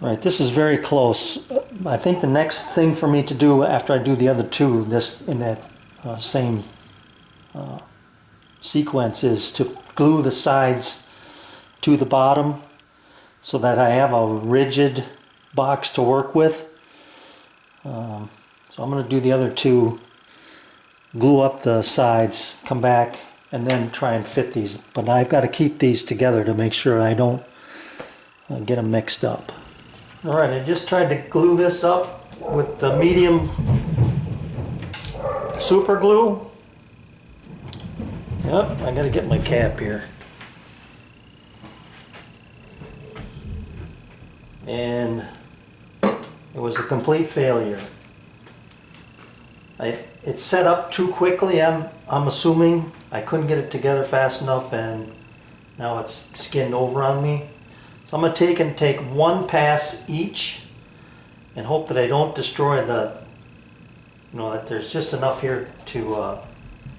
Right, this is very close. I think the next thing for me to do after I do the other two, this in that same sequence, is to glue the sides to the bottom so that I have a rigid box to work with. So I'm going to do the other two, glue up the sides, come back, and then try and fit these. But I've got to keep these together to make sure I don't get them mixed up. Alright, I just tried to glue this up with the medium super glue. Yep, I gotta get my cap here. And it was a complete failure. It set up too quickly, I'm assuming. I couldn't get it together fast enough and now it's skinned over on me. So I'm going to take one pass each and hope that I don't destroy the, that there's just enough here to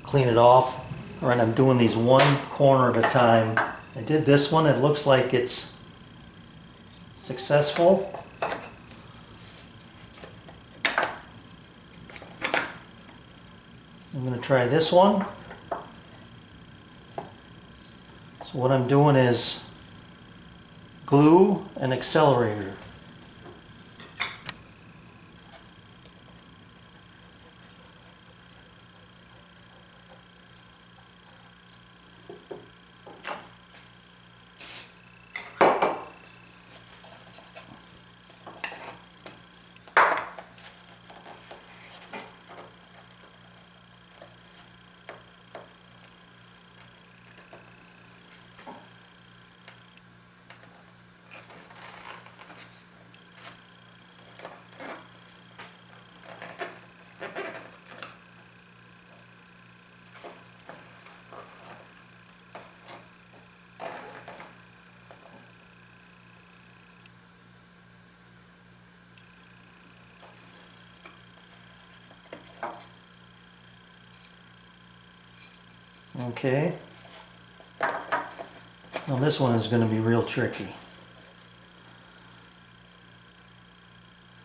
clean it off. All right, I'm doing these one corner at a time. I did this one, it looks like it's successful. I'm going to try this one. So what I'm doing is glue and accelerator. Okay. Now this one is going to be real tricky.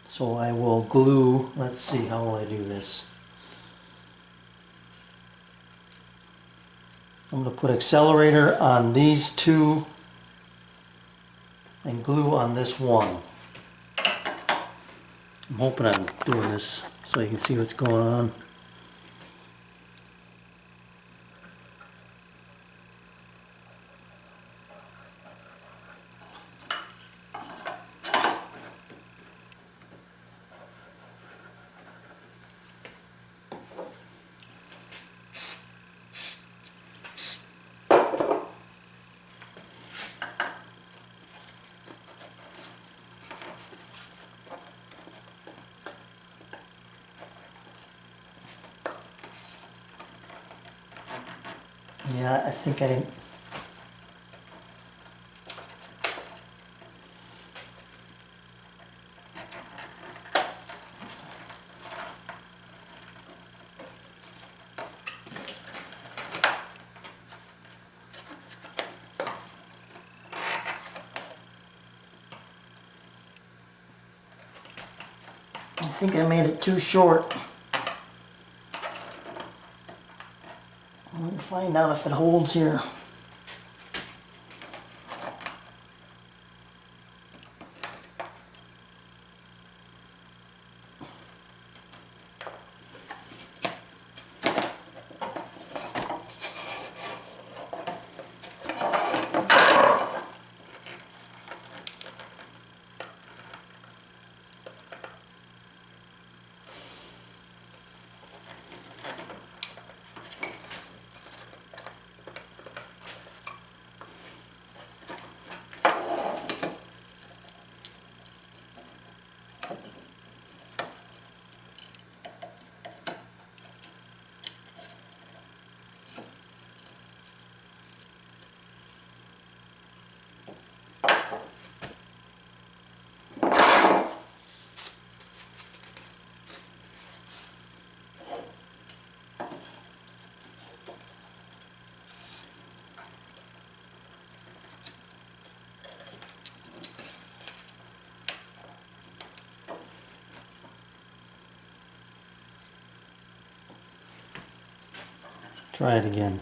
So I will glue, let's see, how will I do this? I'm going to put accelerator on these two and glue on this one. I'm hoping I'm doing this so you can see what's going on. Yeah, I think I made it too short. I'm going to find out if it holds here. Try it again.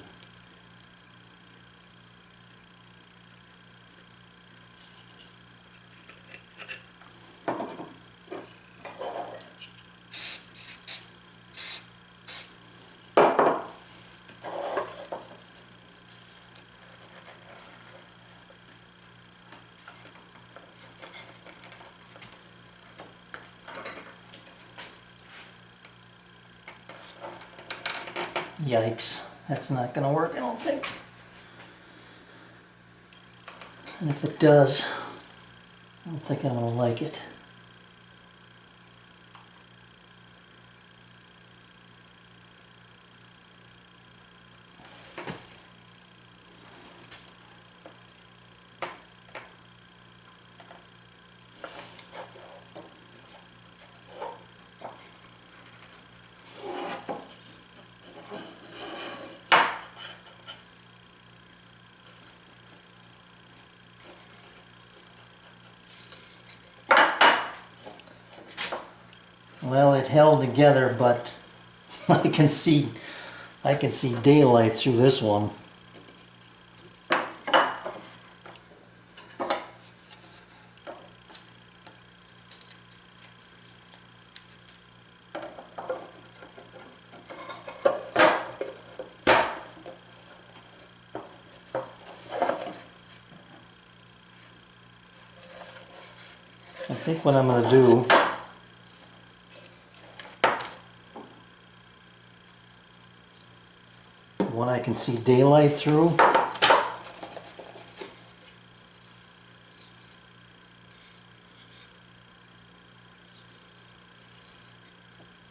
Yikes, that's not going to work, I don't think. And if it does, I don't think I'm going to like it. Well, it held together, but I can see daylight through this one. I think what I'm going to do, one I can see daylight through,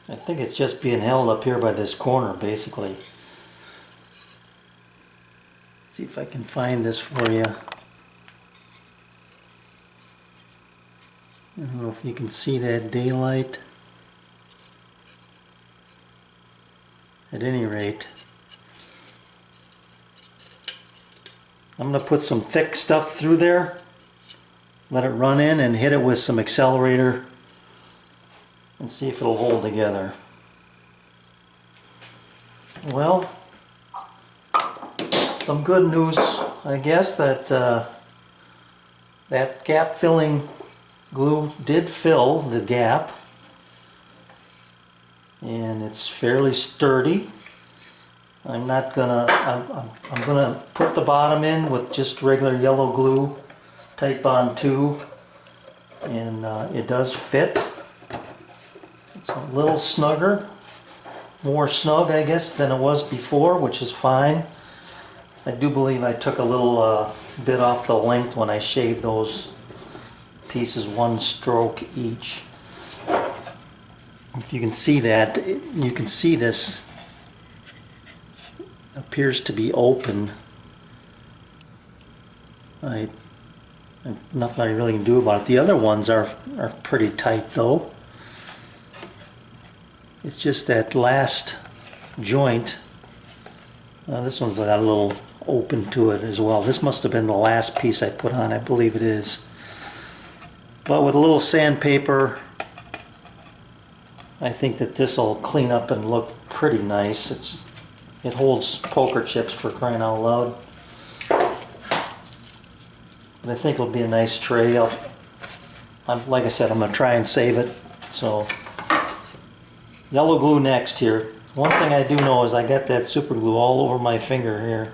I think it's just being held up here by this corner, basically. See if I can find this for you. I don't know if you can see that daylight. At any rate, I'm going to put some thick stuff through there, let it run in, and hit it with some accelerator and see if it'll hold together. Well, some good news, I guess, that that gap filling glue did fill the gap, and it's fairly sturdy. I'm gonna put the bottom in with just regular yellow glue, Titebond 2, and it does fit. It's a little snugger, more snug I guess than it was before, which is fine. I do believe I took a little bit off the length when I shaved those pieces, one stroke each. If you can see that, you can see this appears to be open. Nothing I really can do about it. The other ones are pretty tight though. It's just that last joint. This one's got a little open to it as well. This must have been the last piece I put on, I believe it is. But with a little sandpaper, I think that this will clean up and look pretty nice. It holds poker chips, for crying out loud. But I think it'll be a nice tray. Like I said, I'm going to try and save it. So, yellow glue next here. One thing I do know is I got that super glue all over my finger here.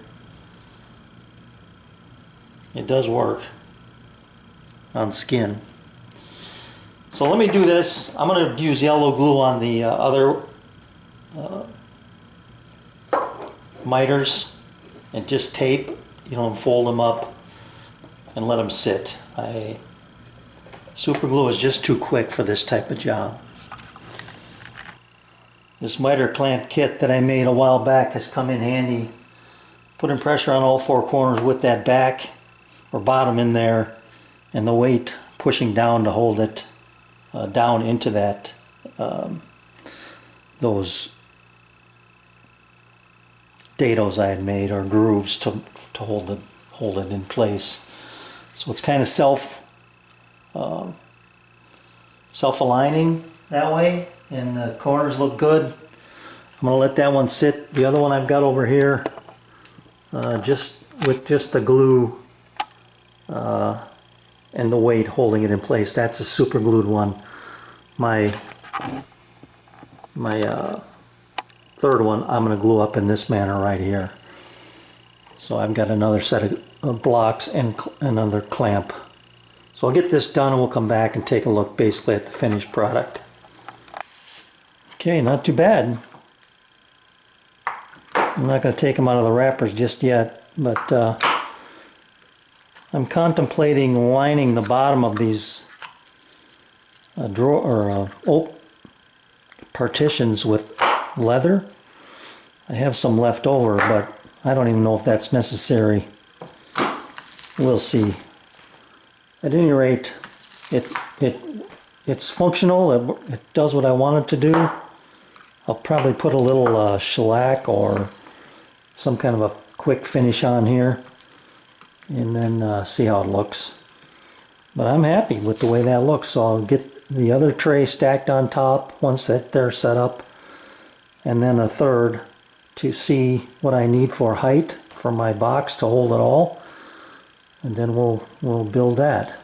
It does work on skin. So let me do this. I'm going to use yellow glue on the other miters and just tape, and fold them up and let them sit. Super glue is just too quick for this type of job. This miter clamp kit that I made a while back has come in handy. Putting pressure on all four corners with that back or bottom in there, and the weight pushing down to hold it down into that those dados I had made, or grooves to hold it in place. So it's kind of self-aligning that way, and the corners look good. I'm gonna let that one sit. The other one I've got over here, just with just the glue and the weight holding it in place. That's a super glued one. My third one I'm gonna glue up in this manner right here. So I've got another set of blocks and another clamp. So I'll get this done and we'll come back and take a look basically at the finished product. Okay, not too bad. I'm not going to take them out of the wrappers just yet, but I'm contemplating lining the bottom of these partitions with leather. I have some left over, but I don't even know if that's necessary. We'll see. At any rate, it's functional. It does what I want it to do. I'll probably put a little shellac or some kind of a quick finish on here and then see how it looks. But I'm happy with the way that looks, so I'll get the other tray stacked on top once they're set up, and then a third to see what I need for height for my box to hold it all, and then we'll build that.